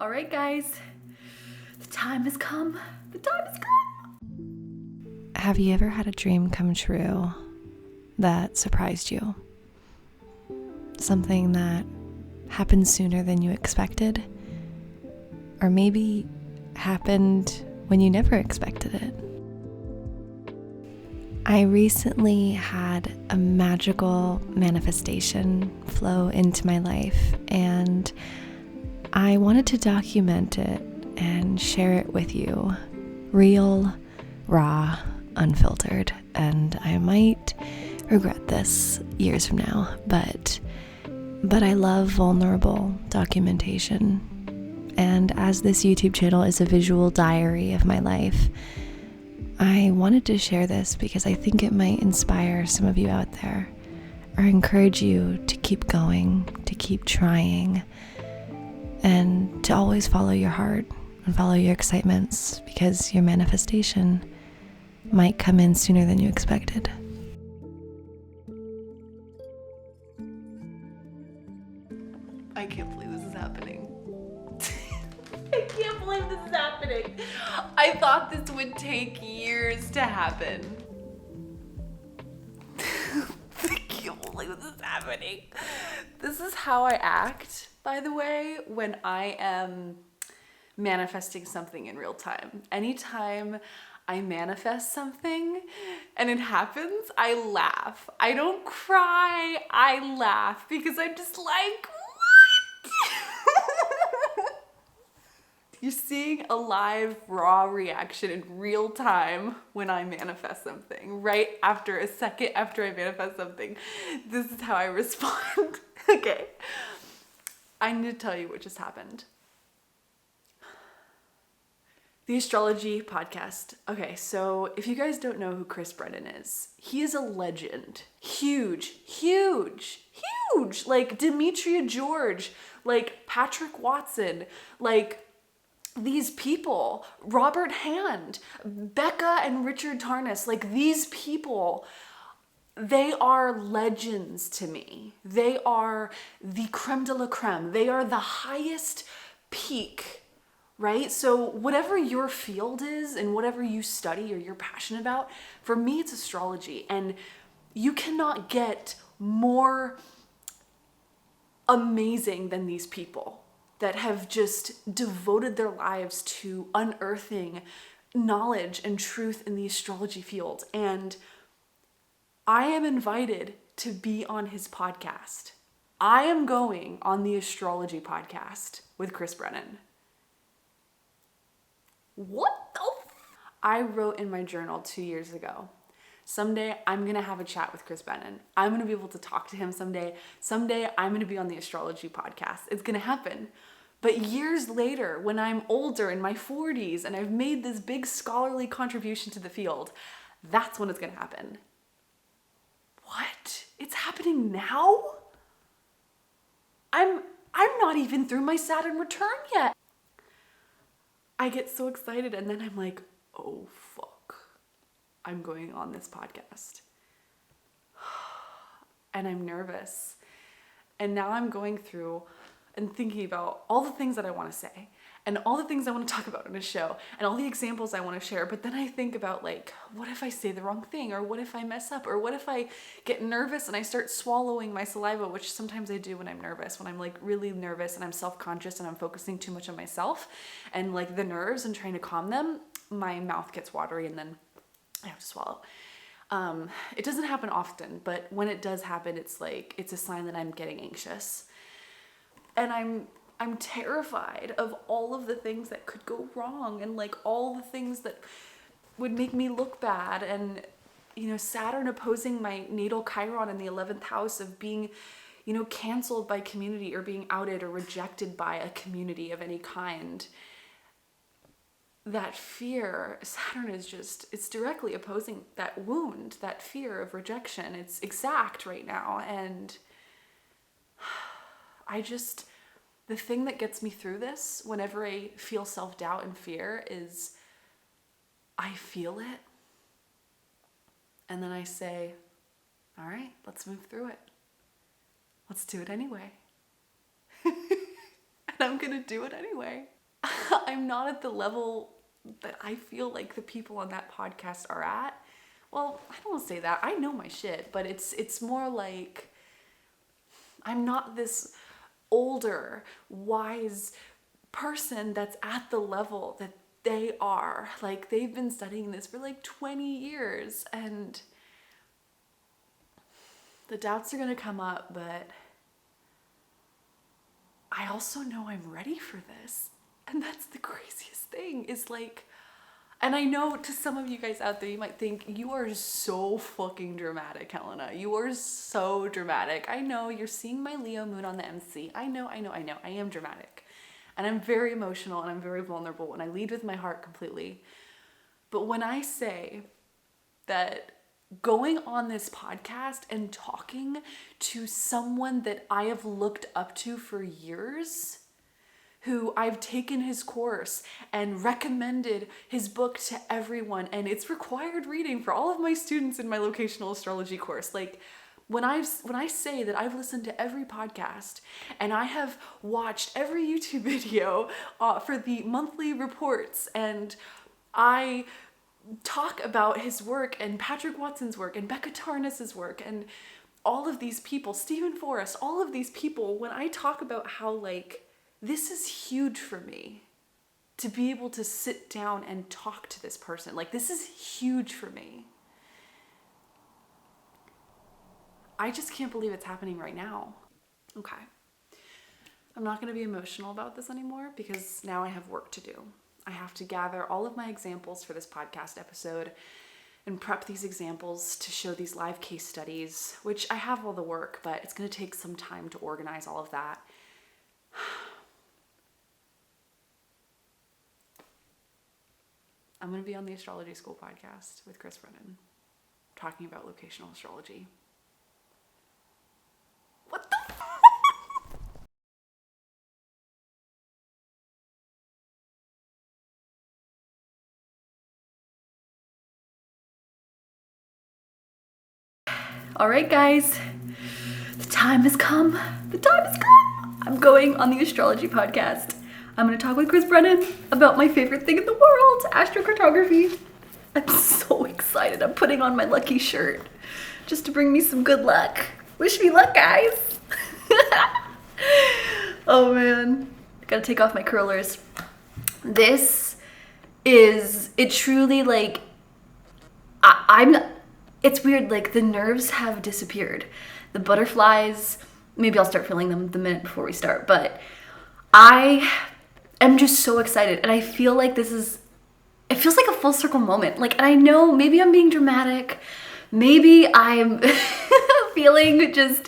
All right, guys, the time has come. The time has come. Have you ever had a dream come true that surprised you? Something that happened sooner than you expected? Or maybe happened when you never expected it? I recently had a magical manifestation flow into my life, and I wanted to document it and share it with you. Real, raw, unfiltered. And I might regret this years from now, but I love vulnerable documentation. And as this YouTube channel is a visual diary of my life, I wanted to share this because I think it might inspire some of you out there, or encourage you to keep going, to keep trying, and to always follow your heart and follow your excitements, because your manifestation might come in sooner than you expected. I can't believe this is happening. I can't believe this is happening. I thought this would take years to happen. I can't believe this is happening. This is how I act, by the way, when I am manifesting something in real time. Anytime I manifest something and it happens, I laugh. I don't cry, I laugh because I'm just like, what? You're seeing a live, raw reaction in real time when I manifest something. Right after, a second after I manifest something, this is how I respond. Okay, I need to tell you what just happened. The astrology podcast. Okay, so if you guys don't know who Chris Brennan is, he is a legend. Huge. Like Demetria George, like Patrick Watson, like these people, Robert Hand, Becca and Richard Tarnas, like these people, they are legends to me. They are the creme de la creme. They are the highest peak, right? So whatever your field is and whatever you study or you're passionate about, for me it's astrology. And you cannot get more amazing than these people that have just devoted their lives to unearthing knowledge and truth in the astrology field. And I am invited to be on his podcast. I am going on the astrology podcast with Chris Brennan. What the I wrote in my journal 2 years ago, someday I'm going to have a chat with Chris Brennan. I'm going to be able to talk to him someday. Someday I'm going to be on the astrology podcast. It's going to happen. But years later, when I'm older in my 40s and I've made this big scholarly contribution to the field, that's when it's going to happen. What? It's happening now? I'm not even through my Saturn return yet. I get so excited and then I'm like, oh fuck, I'm going on this podcast. And I'm nervous. And now I'm going through and thinking about all the things that I want to say and all the things I want to talk about in a show and all the examples I want to share. But then I think about, like, what if I say the wrong thing, or what if I mess up, or what if I get nervous and I start swallowing my saliva, which sometimes I do when I'm nervous, when I'm like really nervous and I'm self-conscious and I'm focusing too much on myself and like the nerves and trying to calm them, my mouth gets watery and then I have to swallow. It doesn't happen often, but when it does happen, it's a sign that I'm getting anxious. And I'm terrified of all of the things that could go wrong and like all the things that would make me look bad. And, you know, Saturn opposing my natal Chiron in the 11th house of being, you know, canceled by community or being outed or rejected by a community of any kind. That fear, Saturn is just, it's directly opposing that wound, that fear of rejection. It's exact right now. And the thing that gets me through this whenever I feel self-doubt and fear is I feel it. And then I say, all right, let's move through it. Let's do it anyway. and I'm gonna do it anyway. I'm not at the level that I feel like the people on that podcast are at. Well, I don't want to say that. I know my shit, but it's more like I'm not this older, wise person that's at the level that they are. Like, they've been studying this for like 20 years, and the doubts are gonna come up, but I also know I'm ready for this. And that's the craziest thing, is like, and I know to some of you guys out there, you might think, you are so fucking dramatic, Helena. You are so dramatic. I know, you're seeing my Leo moon on the MC. I know. I am dramatic. And I'm very emotional and I'm very vulnerable and I lead with my heart completely. But when I say that going on this podcast and talking to someone that I have looked up to for years, who I've taken his course and recommended his book to everyone, and it's required reading for all of my students in my locational astrology course. Like, when I say that I've listened to every podcast and I have watched every YouTube video for the monthly reports, and I talk about his work and Patrick Watson's work and Becca Tarnas's work and all of these people, Stephen Forrest, all of these people, when I talk about how, like, this is huge for me to be able to sit down and talk to this person. Like, this is huge for me. I just can't believe it's happening right now. Okay. I'm not going to be emotional about this anymore because now I have work to do. I have to gather all of my examples for this podcast episode and prep these examples to show these live case studies, which I have all the work, but it's going to take some time to organize all of that. I'm going to be on the Astrology School podcast with Chris Brennan, talking about locational astrology. What the All right, guys, the time has come. I'm going on the astrology podcast. I'm going to talk with Chris Brennan about my favorite thing in the world, astrocartography. I'm so excited. I'm putting on my lucky shirt just to bring me some good luck. Wish me luck, guys. Oh man, gotta take off my curlers. This is, it truly, like, it's weird, like, the nerves have disappeared. The butterflies, maybe I'll start feeling them the minute before we start, but I am just so excited, and I feel like it feels like a full circle moment. Like, and I know maybe I'm being dramatic, maybe I'm feeling just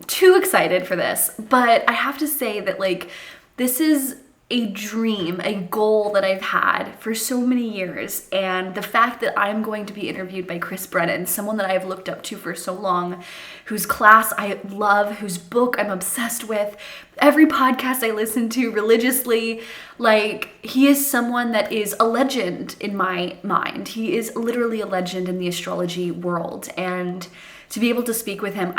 too excited for this, but I have to say that, like, this is a dream, a goal that I've had for so many years, and the fact that I'm going to be interviewed by Chris Brennan, someone that I've looked up to for so long, whose class I love, whose book I'm obsessed with, every podcast I listen to religiously, like, he is someone that is a legend in my mind. He is literally a legend in the astrology world, and to be able to speak with him,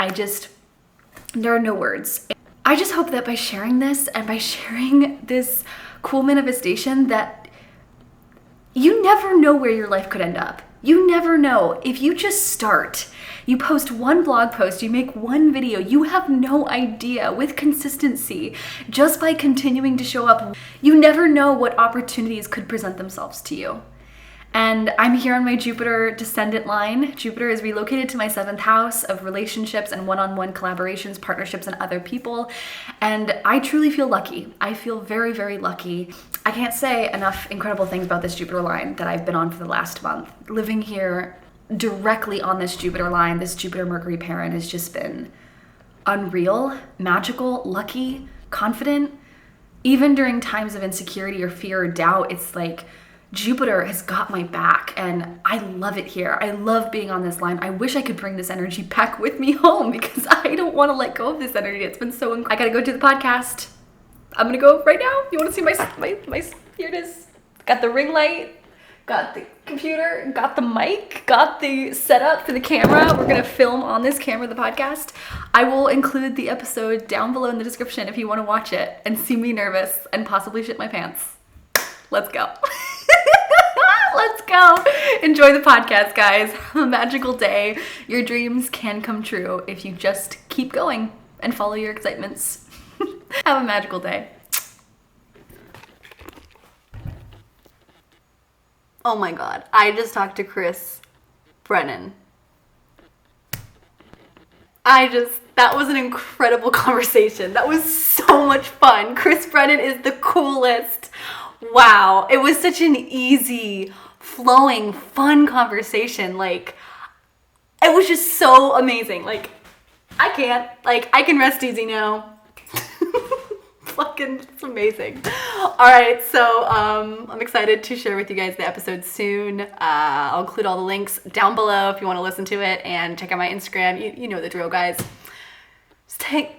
there are no words. I just hope that by sharing this and by sharing this cool manifestation, that you never know where your life could end up. You never know. If you just start, you post one blog post, you make one video, you have no idea, with consistency, just by continuing to show up, you never know what opportunities could present themselves to you. And I'm here on my Jupiter descendant line. Jupiter is relocated to my 7th house of relationships and one-on-one collaborations, partnerships, and other people. And I truly feel lucky. I feel very, very lucky. I can't say enough incredible things about this Jupiter line that I've been on for the last month. Living here directly on this Jupiter line, this Jupiter-Mercury pairing, has just been unreal, magical, lucky, confident. Even during times of insecurity or fear or doubt, it's like Jupiter has got my back, and I love it here. I love being on this line. I wish I could bring this energy back with me home because I don't want to let go of this energy. It's been so incredible. I gotta go do the podcast. I'm gonna go right now. You want to see my here it is. Got the ring light. got the computer, got the mic, got the setup for the camera. We're gonna film on this camera the podcast. I will include the episode down below in the description if you want to watch it and see me nervous and possibly shit my pants. Let's go. Let's go. Enjoy the podcast, guys. Have a magical day. Your dreams can come true if you just keep going and follow your excitements. Have a magical day. Oh my God. I just talked to Chris Brennan. That was an incredible conversation. That was so much fun. Chris Brennan is the coolest. Wow. It was such an easy, flowing, fun conversation. Like, it was just so amazing. Like, I can rest easy now. Fucking, it's amazing. All right, so I'm excited to share with you guys the episode soon. I'll include all the links down below if you want to listen to it, and check out my Instagram. You know the drill, guys. Stay